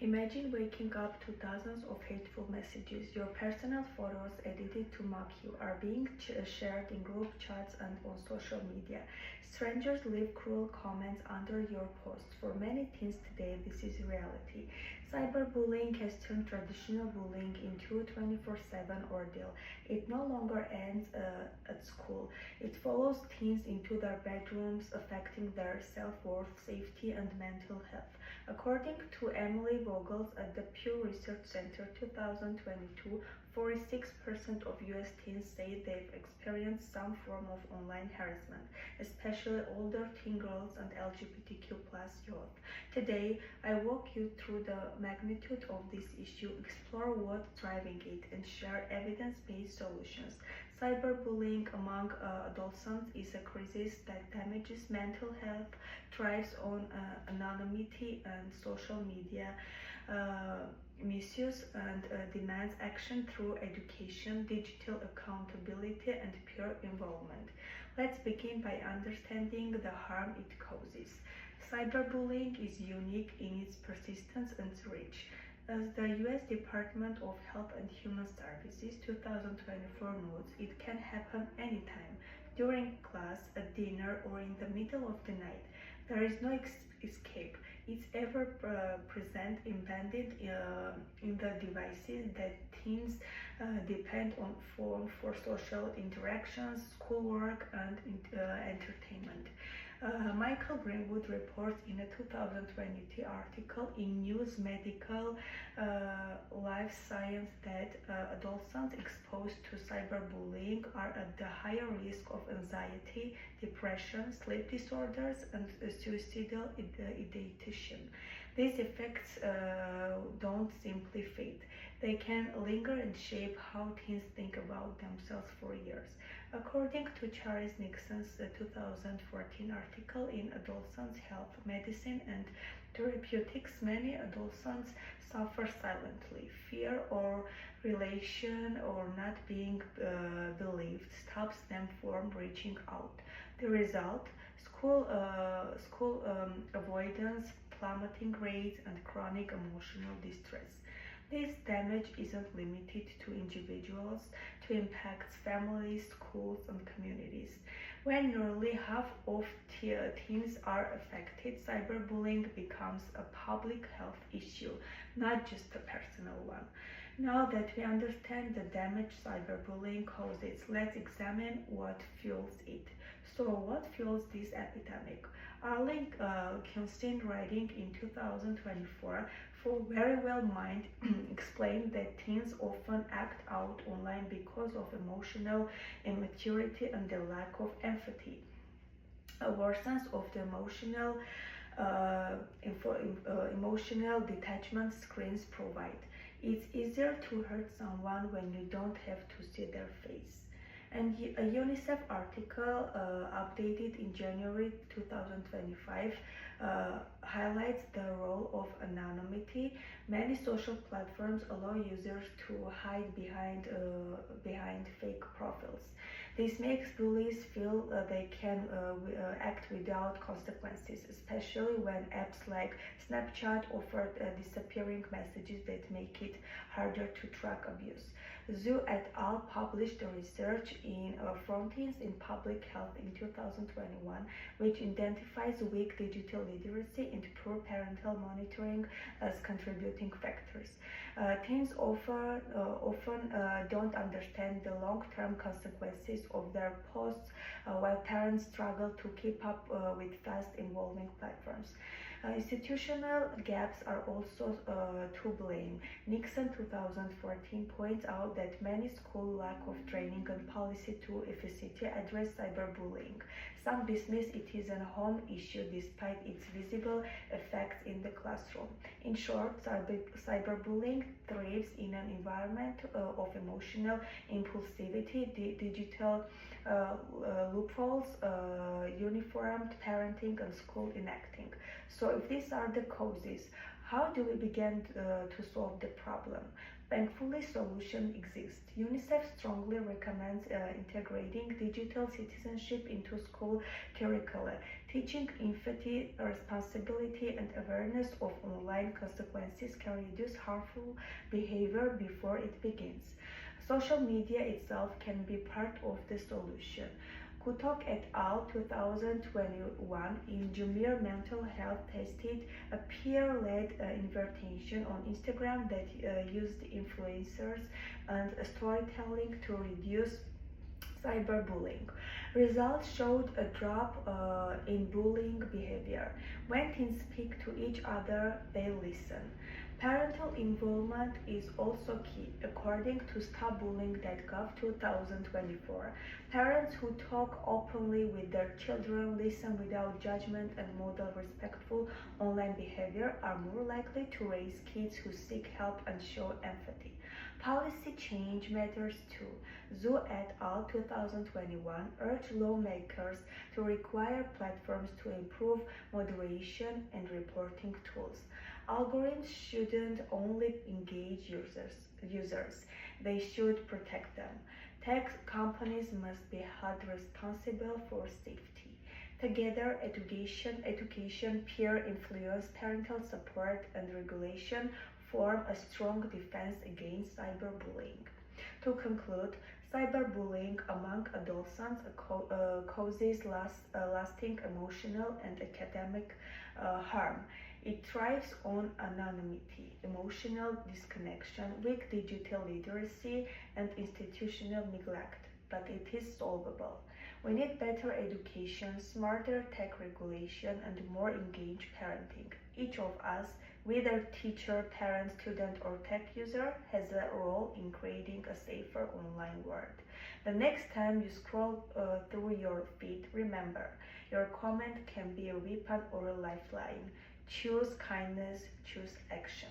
Imagine waking up to dozens of hateful messages. Your personal photos edited to mock you are being shared in group chats and on social media. Strangers leave cruel comments under your posts. For many teens today, this is reality. Cyberbullying has turned traditional bullying into a 24/7 ordeal. It no longer ends at school. It follows teens into their bedrooms, affecting their self-worth, safety, and mental health. According to Emily Vogels at the Pew Research Center 2022, 46% of US teens say they've experienced some form of online harassment, especially older teen girls and LGBTQ+ youth. Today, I walk you through the magnitude of this issue, explore what's driving it, and share evidence-based solutions. Cyberbullying among adolescents is a crisis that damages mental health, thrives on anonymity and social media misuse, and demands action through education, digital accountability, and peer involvement. Let's begin by understanding the harm it causes. Cyberbullying is unique in its persistence and reach. As the US Department of Health and Human Services 2024 notes, it can happen anytime, during class, at dinner, or in the middle of the night. There is no escape. It's ever present, embedded in the devices that teens depend on for social interactions, schoolwork, and entertainment. Michael Greenwood reports in a 2020 article in News Medical Life Science that adolescents exposed to cyberbullying are at the higher risk of anxiety, depression, sleep disorders, and suicidal ideation. These effects don't simply fade. They can linger and shape how teens think about themselves for years. According to Charles Nixon's 2014 article in Adolescent Health, Medicine and Therapeutics, many adolescents suffer silently. Fear or relation or not being believed stops them from reaching out. The result: school avoidance, plummeting grades, and chronic emotional distress. This damage isn't limited to individuals, it impacts families, schools, and communities. When nearly half of teens are affected, cyberbullying becomes a public health issue, not just a personal one. Now that we understand the damage cyberbullying causes, let's examine what fuels it. So, what fuels this epidemic? Arlene Kunstin, writing in 2024 for Very Well Mind, explained that teens often act out online because of emotional immaturity and the lack of empathy. A worse sense of the emotional detachment screens provide. It's easier to hurt someone when you don't have to see their face. And a UNICEF article updated in January 2025 highlights the role of anonymity. Many social platforms allow users to hide behind fake profiles. This makes bullies feel they can act without consequences, especially when apps like Snapchat offer disappearing messages that make it harder to track abuse. Zhu et al. Published a research from teens in public health in 2021, which identifies weak digital literacy and poor parental monitoring as contributing factors. Teens often don't understand the long-term consequences of their posts, while parents struggle to keep up with fast-evolving platforms. Institutional gaps are also to blame. Nixon 2014 points out that many schools lack of training and policy to efficiently address cyberbullying. Some dismiss it as a home issue despite its visible effects in the classroom. In short, cyberbullying thrives in an environment of emotional impulsivity, digital loopholes, uniformed parenting, and school enacting. So if these are the causes, how do we begin to solve the problem? Thankfully, solutions exist. UNICEF strongly recommends integrating digital citizenship into school curricula, teaching empathy, responsibility, and awareness of online consequences can reduce harmful behavior before it begins. Social media itself can be part of the solution. Kutok et al. 2021 in Jumir Mental Health tested a peer-led invitation on Instagram that used influencers and storytelling to reduce cyberbullying. Results showed a drop in bullying behavior. When teens speak to each other, they listen. Parental involvement is also key. According to StopBullying.gov 2024, parents who talk openly with their children, listen without judgment, and model respectful online behavior are more likely to raise kids who seek help and show empathy. Policy change matters too. Zhu et al. 2021 urged lawmakers to require platforms to improve moderation and reporting tools. Algorithms shouldn't only engage users, they should protect them. Tech companies must be held responsible for safety. Together, education, peer influence, parental support, and regulation form a strong defense against cyberbullying. To conclude, cyberbullying among adolescents causes lasting emotional and academic harm. It thrives on anonymity, emotional disconnection, weak digital literacy, and institutional neglect, but it is solvable. We need better education, smarter tech regulation, and more engaged parenting. Each of us, whether teacher, parent, student, or tech user, has a role in creating a safer online world. The next time you scroll through your feed, remember, your comment can be a weapon or a lifeline. Choose kindness, choose action.